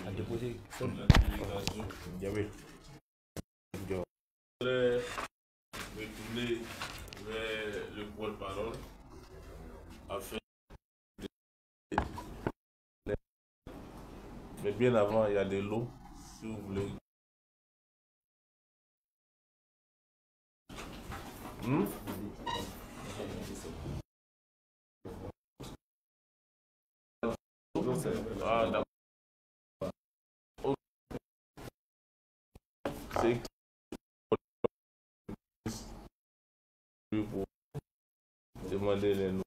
à déposer la délégation. Je voudrais retourner vers le porte-parole afin de... Mais bien avant, il y a de l'eau, si vous voulez. Ah, d'accord. C'est pour demander les noms.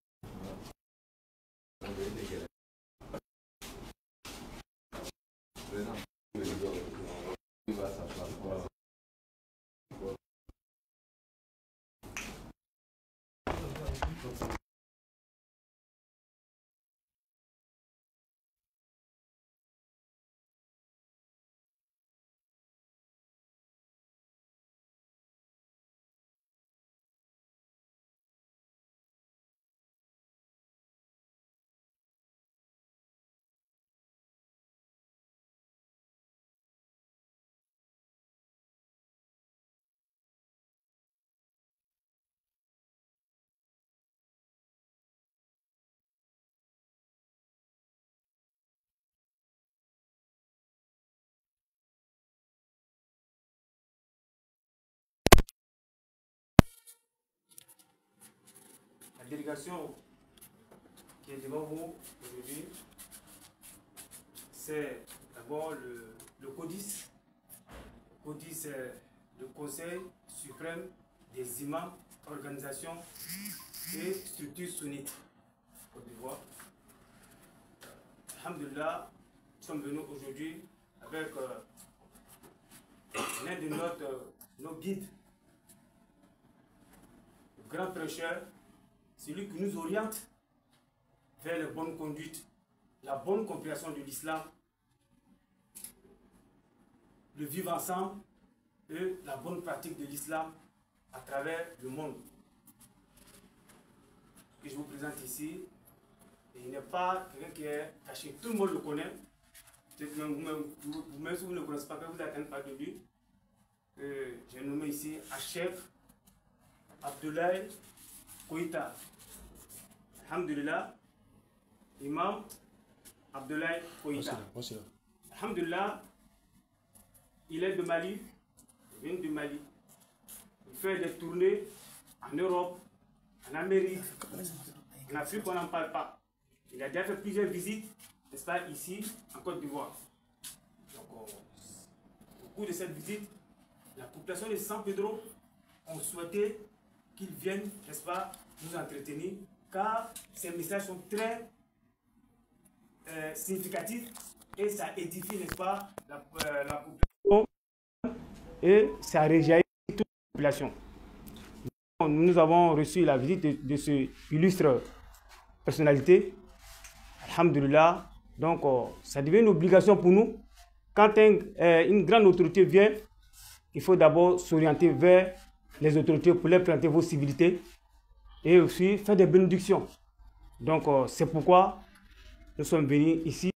La délégation qui est devant vous aujourd'hui, c'est d'abord le CODIS. Le CODIS, c'est le Conseil suprême des imams, organisations et structures sunnites Côte d'Ivoire. Alhamdulillah, nous sommes venus aujourd'hui avec l'un de nos guides, le grand prêcheur, celui qui nous oriente vers la bonne conduite, la bonne compréhension de l'islam, le vivre ensemble et la bonne pratique de l'islam à travers le monde. Ce que je vous présente ici, il n'est pas quelqu'un qui est caché, tout le monde le connaît. Vous-même, si vous ne le connaissez pas, que vous n'attendez pas de lui. J'ai nommé ici Cheikh Abdoulaye Koïta. Alhamdulillah, Imam Abdoulaye Koïta. Alhamdulillah, il est de Mali, il vient de Mali. Il fait des tournées en Europe, en Amérique, en Afrique, on n'en parle pas. Il a déjà fait plusieurs visites, n'est-ce pas, ici, en Côte d'Ivoire. Donc, au cours de cette visite, la population de San Pedro ont souhaité qu'il vienne, n'est-ce pas, nous entretenir, car ces messages sont très significatifs et ça édifie, n'est-ce pas, la population et ça réjaillit toute la population. Nous avons reçu la visite de ce illustre personnalité. Alhamdulillah. Donc, ça devient une obligation pour nous. Quand une grande autorité vient, il faut d'abord s'orienter vers les autorités pour leur présenter vos civilités et aussi faire des bénédictions. Donc, c'est pourquoi nous sommes venus ici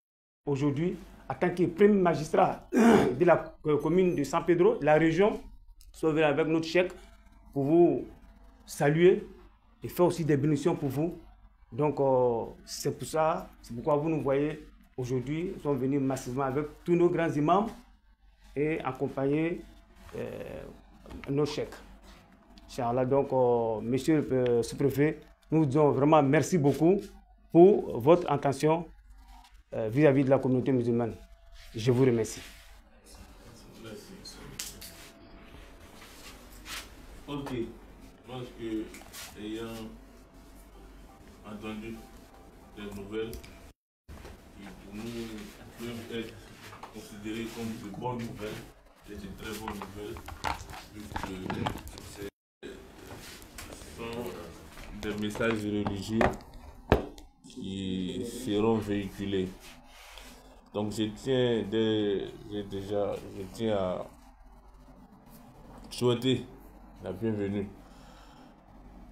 aujourd'hui en tant que premier magistrat de la commune de San Pedro, la région. Nous sommes venus avec notre chèque pour vous saluer et faire aussi des bénédictions pour vous. Donc, c'est pour ça, c'est pourquoi vous nous voyez aujourd'hui. Nous sommes venus massivement avec tous nos grands imams et accompagner nos chèques. Inch'Allah, donc, monsieur le sous-préfet, nous vous disons vraiment merci beaucoup pour votre attention vis-à-vis de la communauté musulmane. Je vous remercie. Merci. Ok. Je pense que, ayant entendu des nouvelles qui pour nous peuvent être considérées comme de bonnes nouvelles, et de très bonnes nouvelles, puisque ce sont des messages religieux qui seront véhiculés. Donc je tiens à souhaiter la bienvenue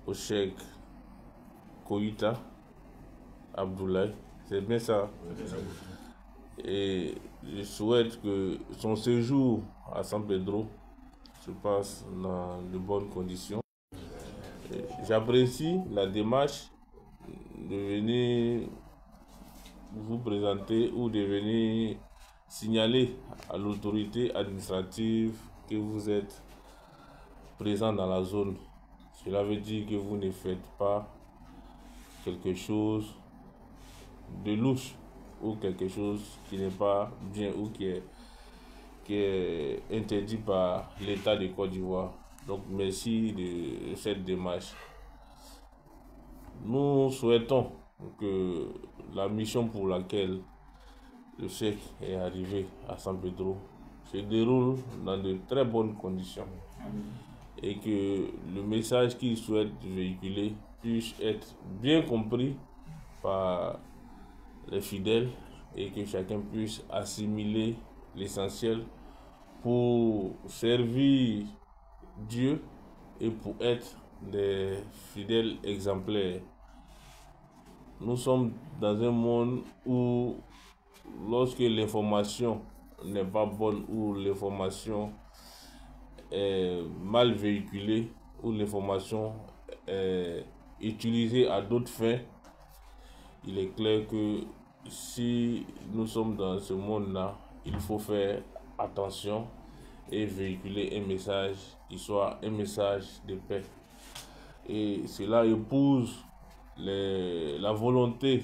au Cheikh Koïta Abdoulaye, c'est bien ça. Et je souhaite que son séjour à San Pedro se passe dans de bonnes conditions. J'apprécie la démarche de venir vous présenter ou de venir signaler à l'autorité administrative que vous êtes présent dans la zone. Cela veut dire que vous ne faites pas quelque chose de louche ou quelque chose qui n'est pas bien ou qui est interdit par l'État de Côte d'Ivoire. Donc merci de cette démarche. Nous souhaitons que la mission pour laquelle le chèque est arrivé à San Pedro se déroule dans de très bonnes conditions et que le message qu'il souhaite véhiculer puisse être bien compris par les fidèles et que chacun puisse assimiler l'essentiel pour servir Dieu et pour être des fidèles exemplaires. Nous sommes dans un monde où lorsque l'information n'est pas bonne ou l'information est mal véhiculée ou l'information est utilisée à d'autres fins, il est clair que si nous sommes dans ce monde-là, il faut faire attention et véhiculer un message qui soit un message de paix. Et cela épouse la volonté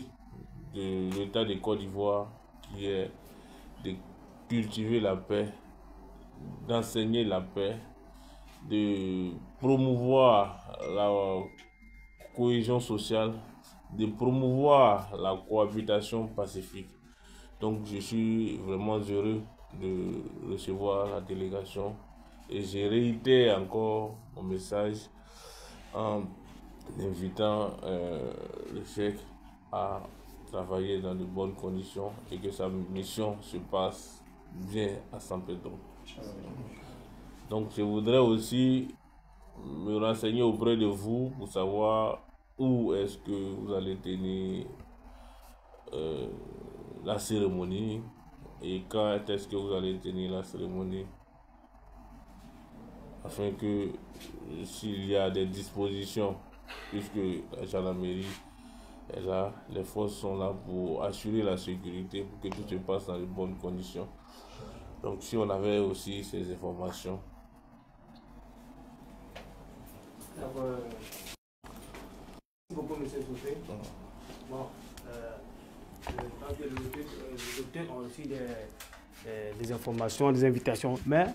de l'État de Côte d'Ivoire qui est de cultiver la paix, d'enseigner la paix, de promouvoir la cohésion sociale, de promouvoir la cohabitation pacifique. Donc je suis vraiment heureux de recevoir la délégation et je réitère encore mon message en invitant le chèque à travailler dans de bonnes conditions et que sa mission se passe bien à San Pedro. Donc je voudrais aussi me renseigner auprès de vous pour savoir où est-ce que vous allez tenir la cérémonie et quand est-ce que vous allez tenir la cérémonie, afin que s'il y a des dispositions, puisque la gendarmerie est là, les forces sont là pour assurer la sécurité, pour que tout se passe dans de bonnes conditions. Donc si on avait aussi ces informations. Alors, merci beaucoup, M. Souffé. Bon, je pense que le docteur a aussi des informations, des invitations, mais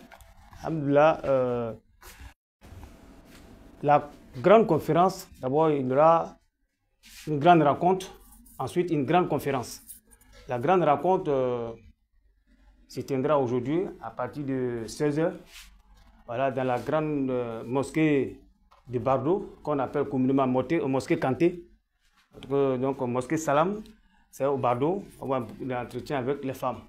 alhamdoulilah, la grande conférence, d'abord il y aura une grande rencontre, ensuite une grande conférence. La grande rencontre se tiendra aujourd'hui à partir de 16h, voilà, dans la grande mosquée de Bardo, qu'on appelle communément mosquée Kanté, donc mosquée Salam, c'est au Bardo, on va l'entretien avec les femmes.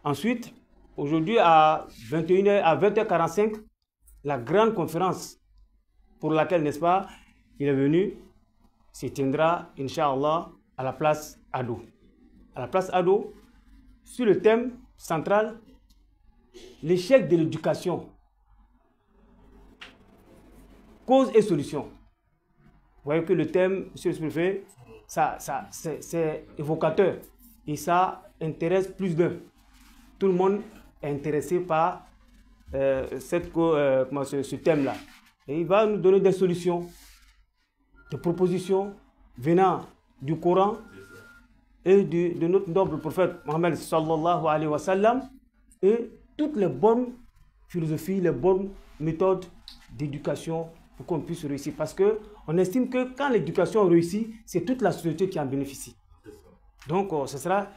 Ensuite, aujourd'hui à 21h, à 20h45, la grande conférence pour laquelle, n'est-ce pas, il est venu, se tiendra, Inch'Allah, à la place Ado. À la place Ado, sur le thème central, l'échec de l'éducation, cause et solution. Vous voyez que le thème, monsieur le préfet, c'est évocateur et ça intéresse plus d'un. Tout le monde est intéressé par ce thème-là. Et il va nous donner des solutions, des propositions venant du Coran et de notre noble prophète Mohammed sallallahu alayhi wa sallam et toutes les bonnes philosophies, les bonnes méthodes d'éducation pour qu'on puisse réussir. Parce qu'on estime que quand l'éducation réussit, c'est toute la société qui en bénéficie. Donc, ce sera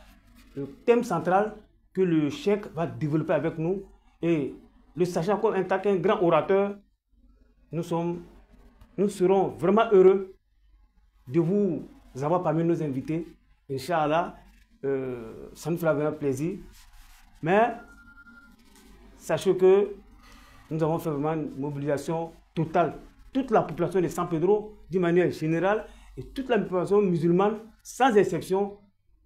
le thème central que le cheikh va développer avec nous. Et le sachant comme un grand orateur, nous serons vraiment heureux de vous avoir parmi nos invités. Inch'Allah, ça nous fera vraiment plaisir. Mais sachez que nous avons fait vraiment une mobilisation totale. Toute la population de San Pedro, d'une manière générale, et toute la population musulmane, sans exception,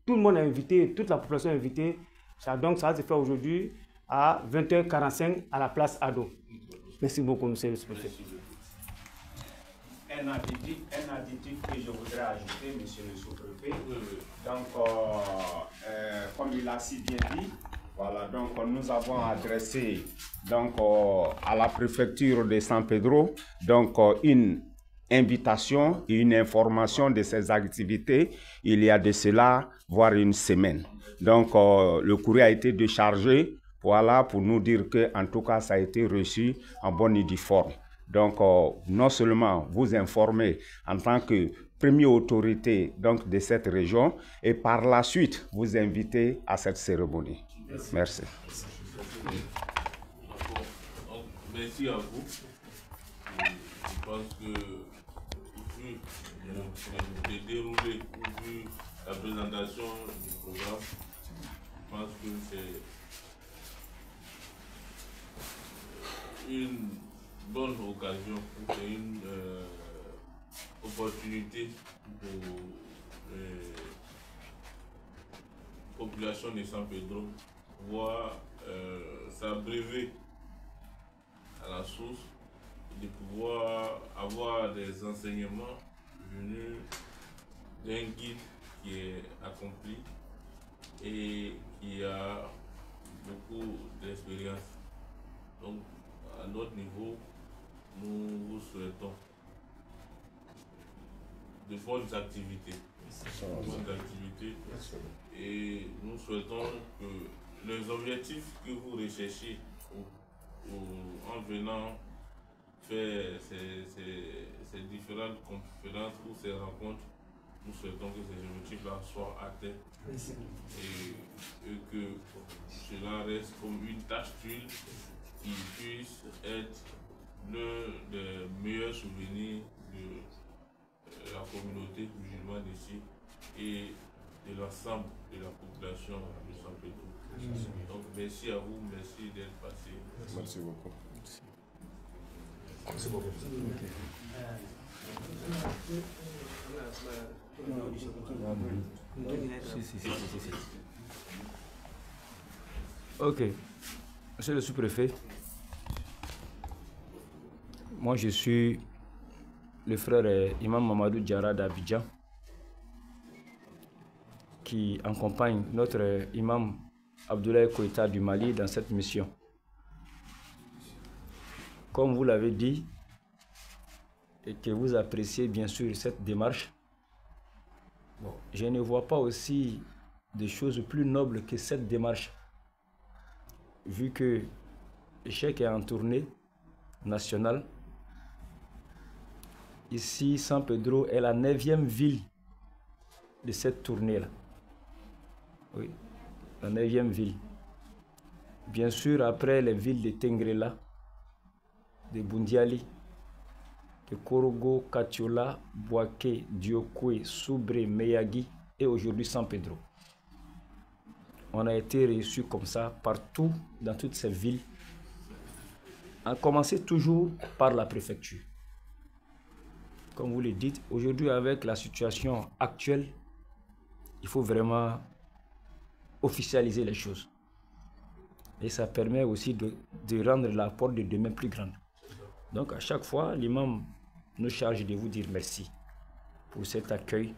tout le monde est invité, toute la population est invitée Donc, ça va se faire aujourd'hui à 20h45 à la place Ado. Merci beaucoup, monsieur le sous-préfet. Un additif que je voudrais ajouter, monsieur le sous-préfet. Donc, comme il a si bien dit, voilà, donc nous avons adressé donc, à la préfecture de San Pedro donc, une invitation et une information de ces activités il y a de cela, voire une semaine. Donc, le courrier a été déchargé, voilà, pour nous dire que, en tout cas, ça a été reçu en bonne et due forme. Donc, non seulement vous informer en tant que première autorité donc, de cette région, et par la suite, vous inviter à cette cérémonie. Merci. Merci à vous. Je pense que vu le déroulé, vu la présentation du programme, je pense que c'est une bonne occasion, c'est une opportunité pour la population de San Pedro pouvoir s'abreuver à la source, de pouvoir avoir des enseignements venus d'un guide qui est accompli et qui a beaucoup d'expérience. Donc, à notre niveau, nous vous souhaitons de bonnes activités. Et nous souhaitons que les objectifs que vous recherchez en venant faire ces différentes conférences ou ces rencontres, nous souhaitons que ces objectifs-là soient atteints et que cela reste comme une tache d'huile qui puisse être l'un des meilleurs souvenirs de la communauté musulmane ici et de l'ensemble de la population de San Pedro. Donc merci à vous, merci d'être passé. Merci beaucoup. Merci beaucoup. Ok. Monsieur le sous-préfet, moi je suis le frère Imam Mamadou Diarra d'Abidjan qui accompagne notre imam Abdoulaye Koïta du Mali dans cette mission. Comme vous l'avez dit, et que vous appréciez bien sûr cette démarche, je ne vois pas aussi des choses plus nobles que cette démarche, vu que le Cheikh est en tournée nationale. Ici, San Pedro est la 9e ville de cette tournée-là. Oui, la 9e ville. Bien sûr, après les villes de Tengrela, de Bundiali, de Korogo, Katiola, Boaké, Diokwe, Soubré, Meyagi et aujourd'hui San Pedro. On a été reçus comme ça partout dans toutes ces villes, en commençant toujours par la préfecture. Comme vous le dites, aujourd'hui avec la situation actuelle, il faut vraiment officialiser les choses. Et ça permet aussi de rendre la porte de demain plus grande. Donc à chaque fois, l'imam nous charge de vous dire merci pour cet accueil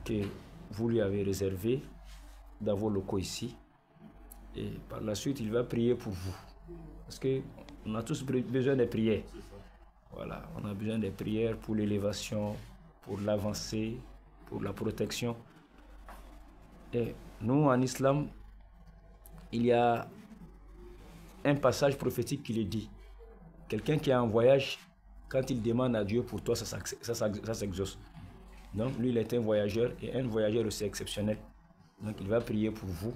que vous lui avez réservé dans vos locaux ici. Et par la suite, il va prier pour vous. Parce qu'on a tous besoin de prières. Voilà, on a besoin de prières pour l'élévation, pour l'avancée, pour la protection. Et nous, en islam, il y a un passage prophétique qui le dit. Quelqu'un qui est en voyage, quand il demande à Dieu pour toi, ça s'exauce. Donc, lui, il est un voyageur et un voyageur aussi exceptionnel. Donc, il va prier pour vous,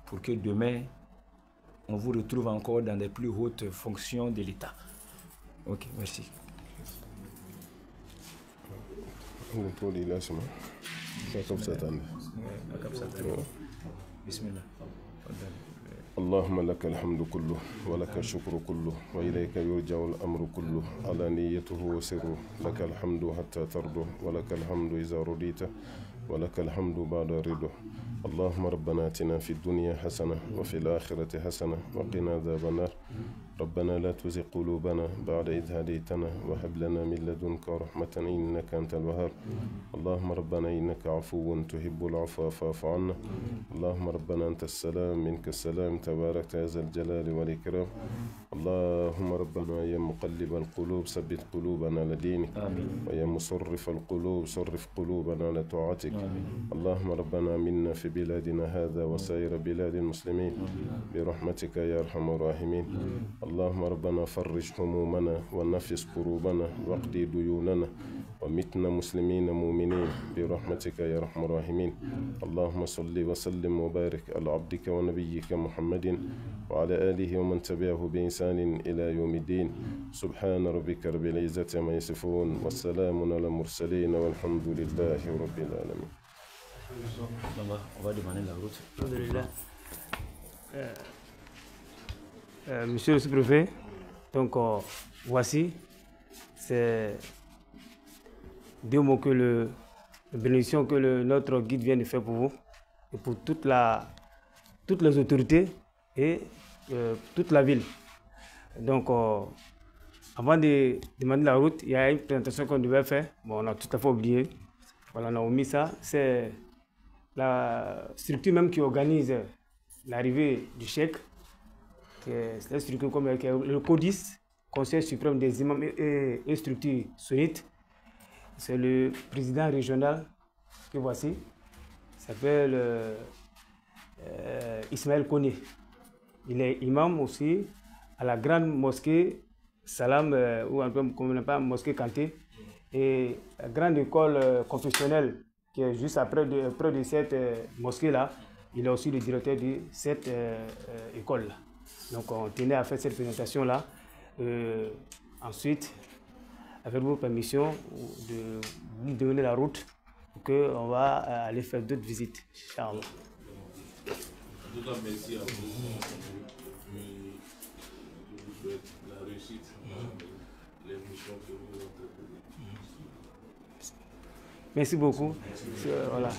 pour que demain, on vous retrouve encore dans les plus hautes fonctions de l'État. Ok, merci. Bismillah. اللهم لك الحمد كله ولك الشكر كله وإليك يرجع الأمر كله علانيته وسره لك الحمد حتى ترضى ولك الحمد إذا رضيت ولك الحمد بعد رضا اللهم ربنا آتنا في الدنيا حسنة وفي الآخرة حسنة وقنا عذاب النار ربنا لا تزغ قلوبنا بعد إذ هديتنا وهب لنا من لدنك رحمة إنك أنت الوهاب اللهم ربنا إنك عفو تحب العفو فاعف عنا اللهم ربنا أنت السلام منك السلام تبارك يا ذا الجلال والإكرام اللهم ربنا يا مقلب القلوب ثبت قلوبنا لدينك ويا مصرف القلوب صرف قلوبنا لطاعتك اللهم ربنا منا في بلادنا هذا وسائر بلاد المسلمين برحمتك يا أرحم الراحمين اللهم ربنا فرج همومنا ونفس كروبنا واقضي ديوننا ومتنا مسلمين مؤمنين برحمتك يا أرحم الراحمين اللهم صل وسلم وبارك على عبدك ونبيك محمد وعلى آله ومن تبعه بإحسان إلى يوم الدين سبحان ربك رب العزة عما يصفون والسلام على المرسلين والحمد لله رب العالمين. On va demander la route. Monsieur le sous-préfet, donc voici, c'est deux mots que le bénédiction que notre guide vient de faire pour vous et pour toutes les autorités et toute la ville. Donc, avant de demander la route, il y a une présentation qu'on devait faire. Bon, on a tout à fait oublié. Voilà, on a omis ça. C'est la structure même qui organise l'arrivée du cheikh. C'est la structure comme le CODIS, Conseil suprême des imams et structure sunnite. C'est le président régional que voici. Il s'appelle Ismaël Koné. Il est imam aussi à la grande mosquée Salam, ou comme on appelle mosquée Kanté, et la grande école confessionnelle qui est juste près de cette mosquée-là. Il est aussi le directeur de cette école-là. Donc on tenait à faire cette présentation-là. Ensuite, avec vos permissions, de nous donner la route pour qu'on va aller faire d'autres visites. Inch'Allah. En tout cas, merci à vous. Je vous souhaite la réussite dans les missions que vous entreprenez. Merci beaucoup. Voilà.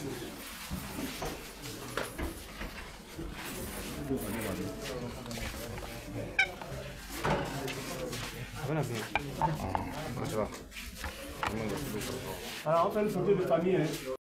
Alors, on fait une photo de famille.